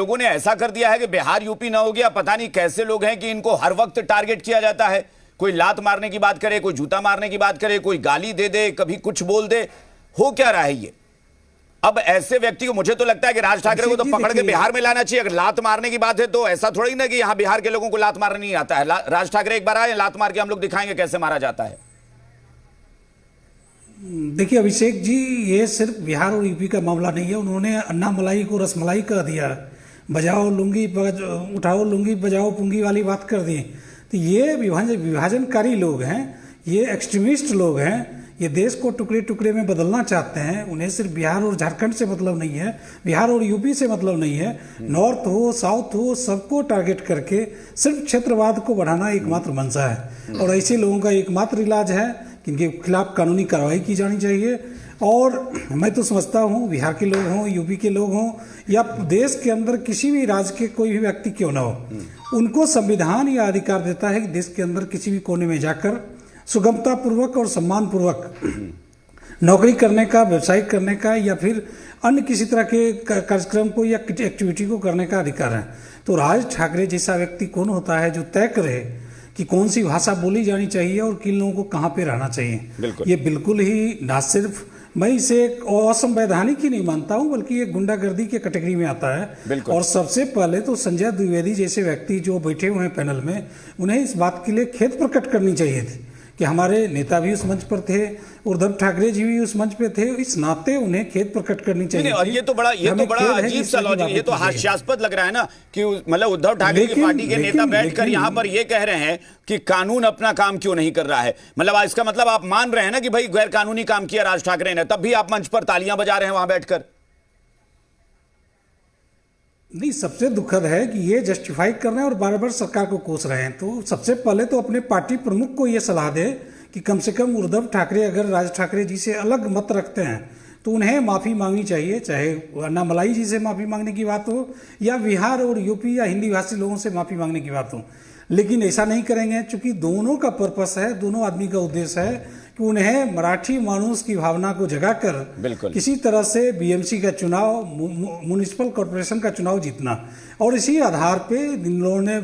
लोगों ने ऐसा कर दिया है कि बिहार यूपी ना हो गया। पता नहीं कैसे लोग हैं कि इनको हर वक्त टारगेट किया जाता है। कोई लात मारने की बात करे, कोई जूता मारने की बात करे, कोई गाली दे दे, कभी कुछ बोल दे। हो क्या रहा है ये? अब ऐसे व्यक्ति को, मुझे तो लगता है कि राज ठाकरे को तो पकड़ के बिहार में लाना चाहिए। अगर लात मारने की बात है तो ऐसा थोड़ी ना कि यहां बिहार के लोगों को लात मारना नहीं आता है। राज ठाकरे एक बार आए, लात मार के हम लोग दिखाएंगे कैसे मारा जाता है। देखिए अभिषेक जी, ये सिर्फ बिहार और यूपी का मामला नहीं है। उन्होंने अन्ना मलाई को रसमलाई कर दिया, बजाओ लुंगी उठाओ लुंगी बजाओ पुंगी वाली बात कर दी। तो ये विभाजनकारी लोग हैं, ये एक्सट्रीमिस्ट लोग हैं, ये देश को टुकड़े टुकड़े में बदलना चाहते हैं। उन्हें सिर्फ बिहार और झारखंड से मतलब नहीं है, बिहार और यूपी से मतलब नहीं है। नॉर्थ हो साउथ हो, सबको टारगेट करके सिर्फ क्षेत्रवाद को बढ़ाना एकमात्र मंशा है। और ऐसे लोगों का एकमात्र इलाज है कि इनके खिलाफ कानूनी कार्रवाई की जानी चाहिए। और मैं तो समझता हूँ बिहार के लोग हों, यूपी के लोग हों, या देश के अंदर किसी भी राज्य के कोई भी व्यक्ति क्यों ना हो, उनको संविधान यह अधिकार देता है कि देश के अंदर किसी भी कोने में जाकर सुगमता पूर्वक और सम्मान पूर्वक नौकरी करने का, व्यवसाय करने का, या फिर अन्य किसी तरह के कार्यक्रम को या एक्टिविटी को करने का अधिकार है। तो राज ठाकरे जैसा व्यक्ति कौन होता है जो तय करे कि कौन सी भाषा बोली जानी चाहिए और किन लोगों को कहाँ पे रहना चाहिए? ये बिल्कुल ही ना सिर्फ मैं इसे एक असंवैधानिक ही नहीं मानता हूं, बल्कि एक गुंडागर्दी के कैटेगरी में आता है। और सबसे पहले तो संजय द्विवेदी जैसे व्यक्ति जो बैठे हुए हैं पैनल में, उन्हें इस बात के लिए खेद प्रकट करनी चाहिए थी कि हमारे नेता भी उस मंच पर थे, उद्धव ठाकरे जी भी उस मंच पे थे। इस नाते उन्हें खेद प्रकट करनी चाहिए। और ये तो बड़ा अजीब सा लॉजिक, ये तो हास्यास्पद लग रहा है ना कि मतलब उद्धव ठाकरे की पार्टी के नेता बैठकर यहाँ पर ये कह रहे हैं कि कानून अपना काम क्यों नहीं कर रहा है। मतलब इसका मतलब आप मान रहे हैं ना कि भाई गैर कानूनी काम किया राज ठाकरे ने, तब भी आप मंच पर तालियां बजा रहे हैं वहां बैठकर। नहीं, सबसे दुखद है कि ये जस्टिफाई कर रहे हैं और बार बार सरकार को कोस रहे हैं। तो सबसे पहले तो अपने पार्टी प्रमुख को ये सलाह दे कि कम से कम उद्धव ठाकरे अगर राज ठाकरे जी से अलग मत रखते हैं तो उन्हें माफ़ी मांगनी चाहिए, चाहे अन्ना मलाई जी से माफ़ी मांगने की बात हो या बिहार और यूपी या हिंदी भाषी लोगों से माफ़ी मांगने की बात हो। लेकिन ऐसा नहीं करेंगे, चूंकि दोनों का पर्पस है, दोनों आदमी का उद्देश्य है कि उन्हें मराठी मानुस की भावना को जगाकर किसी तरह से बीएमसी का चुनाव, म्युनिसिपल कॉर्पोरेशन का चुनाव जीतना। और इसी आधार पे इन लोगों ने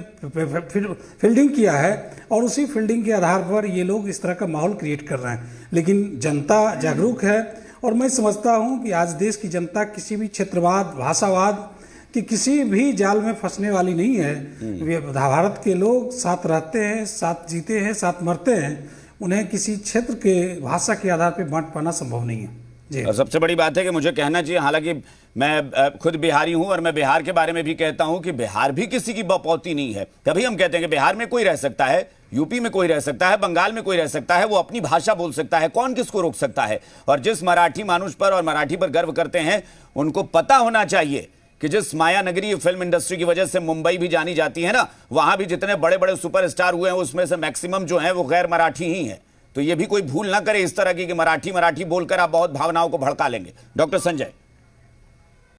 फील्डिंग किया है और उसी फील्डिंग के आधार पर ये लोग इस तरह का माहौल क्रिएट कर रहे हैं। लेकिन जनता जागरूक है और मैं समझता हूँ कि आज देश की जनता किसी भी क्षेत्रवाद, भाषावाद कि किसी भी जाल में फंसने वाली नहीं है। भारत के लोग साथ रहते हैं, साथ जीते हैं, साथ मरते हैं। उन्हें किसी क्षेत्र के भाषा के आधार पर बांट पाना संभव नहीं है जी। और सबसे बड़ी बात है कि मुझे कहना चाहिए, हालांकि मैं खुद बिहारी हूं और मैं बिहार के बारे में भी कहता हूं कि बिहार भी किसी की बपौती नहीं है। तभी हम कहते हैं कि बिहार में कोई रह सकता है, यूपी में कोई रह सकता है, बंगाल में कोई रह सकता है, वो अपनी भाषा बोल सकता है, कौन किसको रोक सकता है। और जिस मराठी मानुष पर और मराठी पर गर्व करते हैं, उनको पता होना चाहिए कि जिस माया नगरी फिल्म इंडस्ट्री की वजह से मुंबई भी जानी जाती है ना, वहां भी जितने बड़े बड़े सुपरस्टार हुए हैं उसमें से मैक्सिमम जो है वो गैर मराठी ही है। तो ये भी कोई भूल ना करे इस तरह की कि मराठी बोलकर आप बहुत भावनाओं को भड़का लेंगे। डॉक्टर संजय।